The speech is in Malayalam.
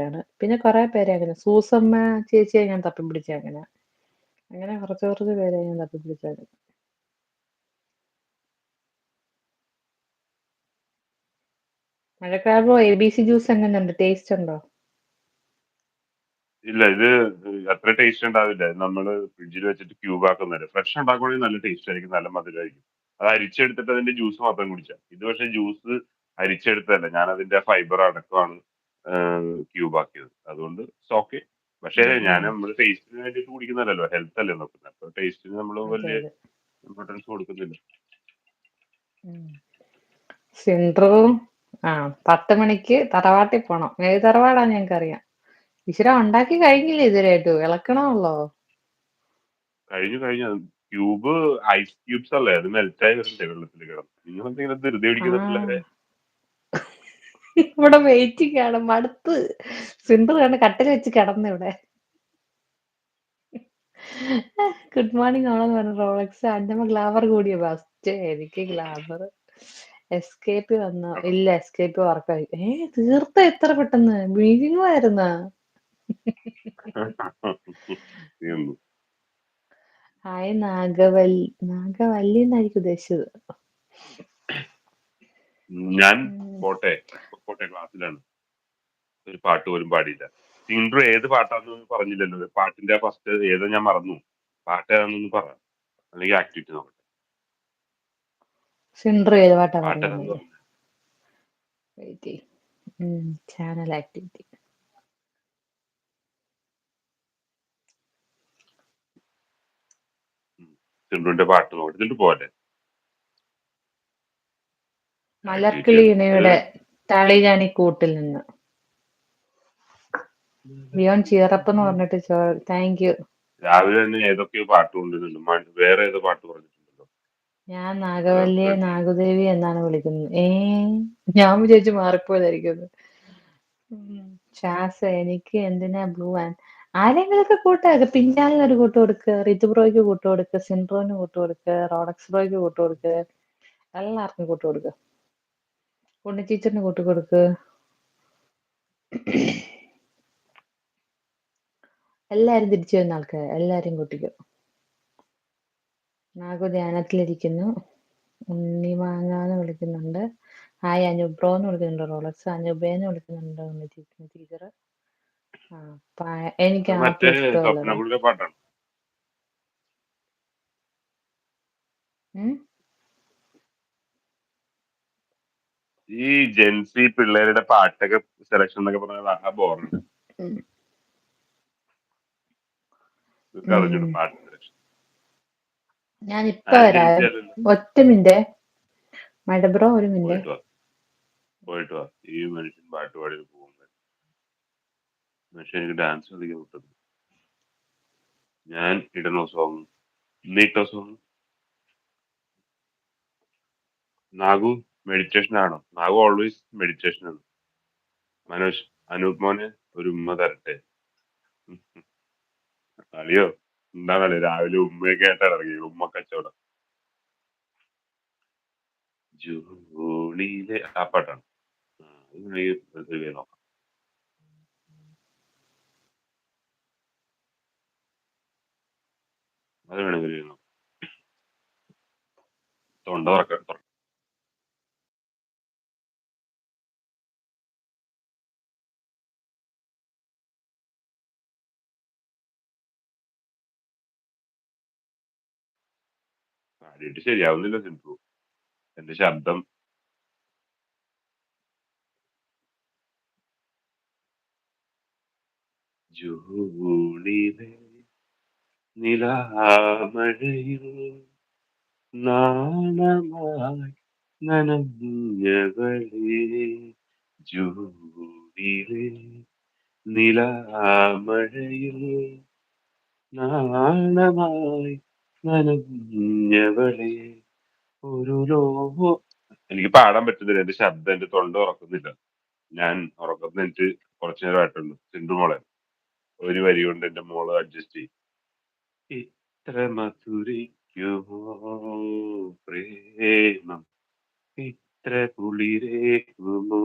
ാണ് പിന്നെ കുറെ പേരെ അങ്ങനെ സൂസമ്മ ചേച്ചിയെ ഞാൻ തപ്പിപ്പിടിച്ച അങ്ങനെ അങ്ങനെ കുറച്ച് പേരെ ഞാൻ തപ്പിപ്പിടിച്ചത്. മഴക്കാലോ ABC ജ്യൂസ് എങ്ങനെയുണ്ട്? ടേസ്റ്റ് ഉണ്ടോ? ഇല്ല, ഇത് അത്ര ടേസ്റ്റ് ഉണ്ടാവില്ല. നമ്മള് ഫ്രിഡ്ജിൽ വെച്ചിട്ട് ക്യൂബ് ആക്കുന്നതല്ലേ. ഫ്രഷ് ഉണ്ടാക്കുകയാണെങ്കിൽ നല്ല ടേസ്റ്റ് ആയിരിക്കും, നല്ല മധുരമായിരിക്കും. അത് അരിച്ചെടുത്തിട്ട് അതിന്റെ ജ്യൂസ് മാത്രം കുടിച്ചാൽ. ഇത് പക്ഷെ ജ്യൂസ് അരിച്ചെടുത്തതല്ല, ഞാൻ അതിന്റെ ഫൈബർ അടക്കമാണ് ക്യൂബ് ആക്കിയത്. അതുകൊണ്ട് ഓക്കെ. പക്ഷേ ഞാൻ നമ്മൾ ടേസ്റ്റിന് വേണ്ടിയിട്ട് കുടിക്കുന്നതല്ലോ, ഹെൽത്ത് അല്ലേ നോക്കുന്നത്. അപ്പൊ ടേസ്റ്റിന് നമ്മൾ അതെ വലിയ അതെ. ഇമ്പോർട്ടൻസ് കൊടുക്കുന്നില്ല. സിൻഡ്രവും 10 മണിക്ക് തറവാട്ടിൽ പോണം. ഏത് തറവാടാ ഞങ്ങൾക്കറിയാം. ഈശ്വര ഉണ്ടാക്കി കഴിഞ്ഞില്ലേ ഇതുവരെയായിട്ട്? ഇളക്കണമല്ലോ. കഴിഞ്ഞു. ക്യൂബ് ഐസ് ക്യൂബ്സ് അല്ലേ, അത് മെൽറ്റായി വരണ്ടേ വെള്ളത്തിൽ കിടന്ന്. നിങ്ങൾ എന്തെങ്കിലും ധൃതി ആ പിടിക്കുന്ന പിള്ളേരെ. ഇവിടെ വെയിറ്റിംഗ് ആണ്, മടുത്ത്. സിൻഡർ കണ്ട് കട്ടിൽ വെച്ച് കിടന്നു ഇവിടെ. ഗുഡ് മോർണിംഗ് ആണെന്ന് പറഞ്ഞു റോളക്സ്. അഞ്ചമ്മ ഗ്ലാമർ കൂടിയ ഫസ്റ്റ്. എനിക്ക് ഗ്ലാമർ എസ്കേപ്പ് വന്നു. ഇല്ല, എസ്കേപ്പ് വർക്കായി. തീർത്ത എത്ര പെട്ടെന്ന് വീഴുമായിരുന്ന. തീർന്നു. ഹായ് നാഗവല്ലി എന്നായിരിക്കും ഉദ്ദേശിച്ചത്. ഞാൻ പോട്ടെ ക്ലാസ്സിലാണ്. ഒരു പാട്ട് പോലും പാടിയില്ല. സിൻഡ്രു ഏത് പാട്ടാണെന്ന് പറഞ്ഞില്ലല്ലോ. പാട്ടിന്റെ ഫസ്റ്റ് ഏതാ ഞാൻ മറന്നു. പാട്ട് ഏതാണെന്ന് പറ, അല്ലെങ്കിൽ ആക്ടിവിറ്റി നോക്കട്ടെ. സിൻഡർ ഏത് പാട്ടാ പാട്ട് ഏതാന്ന് പറഞ്ഞത്? പറഞ്ഞു. Channel activity. സിൻഡ്രുവിന്റെ പാട്ട് നോക്കിട്ട് പോലെ. മലർക്കിളി ഇണയുടെ തളിജാണി കൂട്ടിൽ നിന്ന്. ബിയോൺ ചിയറപ്പ് എന്ന് പറഞ്ഞിട്ട് താങ്ക് യു. രാവിലെ തന്നെ ഏതൊക്കെയോ പാട്ട് കൊണ്ടുവരുന്നുണ്ട്. വേറെ ഏതോ പാട്ട് പറഞ്ഞിട്ടുണ്ടല്ലോ. ഞാൻ നാഗവല്ലിയെ നാഗദേവി എന്നാണ് വിളിക്കുന്നത്. ഞാൻ വിചാരിച്ചു മാറിപ്പോയതായിരിക്കും. ശ്വാസ എനിക്ക് എന്തിനാ ബ്ലൂ ആരെങ്കിലൊക്കെ കൂട്ടാക്ക്. പിഞ്ചാലിന് ഒരു കൂട്ട് കൊടുക്കുക, റിതു ബ്രോയ്ക്ക് കൂട്ട് കൊടുക്കുക, സിൻഡ്രോന് കൂട്ട് കൊടുക്കുക, റോഡക്സ് ബ്രോയ്ക്ക് കൂട്ട് കൊടുക്കുക, എല്ലാവർക്കും കൂട്ട് കൊടുക്കുക. ഉണ്ണി ടീച്ചറിന് കൂട്ട് കൊടുക്കുക. എല്ലാരും തിരിച്ചു വരുന്ന ആൾക്കാർ എല്ലാരും കൂട്ടിക്കും. നാഗു ധ്യാനത്തിലിരിക്കുന്നു. ഉണ്ണി മാങ്ങാന്ന് വിളിക്കുന്നുണ്ട്. ഹായ് അനുബ്രോന്ന് വിളിക്കുന്നുണ്ട്. റോളക്സ് അനുബേന്ന് വിളിക്കുന്നുണ്ട്. ഉണ്ണി ടീച്ചർ. എനിക്ക് മറ്റേ ആപ്പിൾ ഇഷ്ടമല്ലടാ. സ്വപ്നപുള്ളിയുടെ പാട്ടാണ്. ഈ ജെൻസി പിള്ളേരുടെ പാട്ടൊക്കെ സെലക്ഷൻ എന്നൊക്കെ പറഞ്ഞാൽ ബോറാണ്. അറിഞ്ഞൂടെ പാട്ട് സെലക്ഷൻ? ഞാനിപ്പോ വരാം. ഒറ്റ മിനിറ്റ് മടബ്രോ, ഒരു മിനിറ്റ്. പോയിട്ട് വാ. ഈ മനുഷ്യൻ പാട്ട് പാടി പോകുന്നത്. മനുഷ്യൻ എനിക്ക് ഡാൻസ് കളിക്കാൻ വിട്ടത്. ഞാൻ ഇടണോ സോങ്? നീട്ടോ സോങ്? നാഗു മെഡിറ്റേഷൻ ആണോ? നാഗു ഓൾവേസ് മെഡിറ്റേഷൻ ആണ്. മനോജ്, അനൂപ് മോനെ ഒരു ഉമ്മ തരട്ടെ. അളിയോ, എന്താണല്ലേ രാവിലെ ഉമ്മയൊക്കെ ആയിട്ടാണ് ഇറങ്ങി. ഉമ്മ കച്ചവടം. ജൂണിയിലെ ആ പാട്ടാണ്. നോക്കാം. അത് വേണമെങ്കിൽ നോക്കാം. തൊണ്ട തുറക്കാം. പാടിയിട്ട് ശരിയാവുന്നില്ല സിംപ്രൂ. എന്റെ ശബ്ദം ജൂണിലെ നിലാമഴയിൽ നാണമായി നനഞ്ഞവളേ. ജൂണിലെ നിലാമഴയിൽ നാണമായി നനഞ്ഞവളെ ഒരു എനിക്ക് പാടാൻ പറ്റുന്നില്ല. എന്റെ ശബ്ദം, എന്റെ തൊണ്ട ഉറക്കുന്നില്ല. ഞാൻ ഉറക്കുന്നത് എനിക്ക് കുറച്ചു നേരമായിട്ടുണ്ട്. സിന്ധു മോളെ, ഒരു വരി കൊണ്ട് എന്റെ മോള് അഡ്ജസ്റ്റ് ചെയ്യും. ഇത്ര മധുരിക്കുമോ പ്രേമം, ഇത്ര കുളിരേക്കുമോ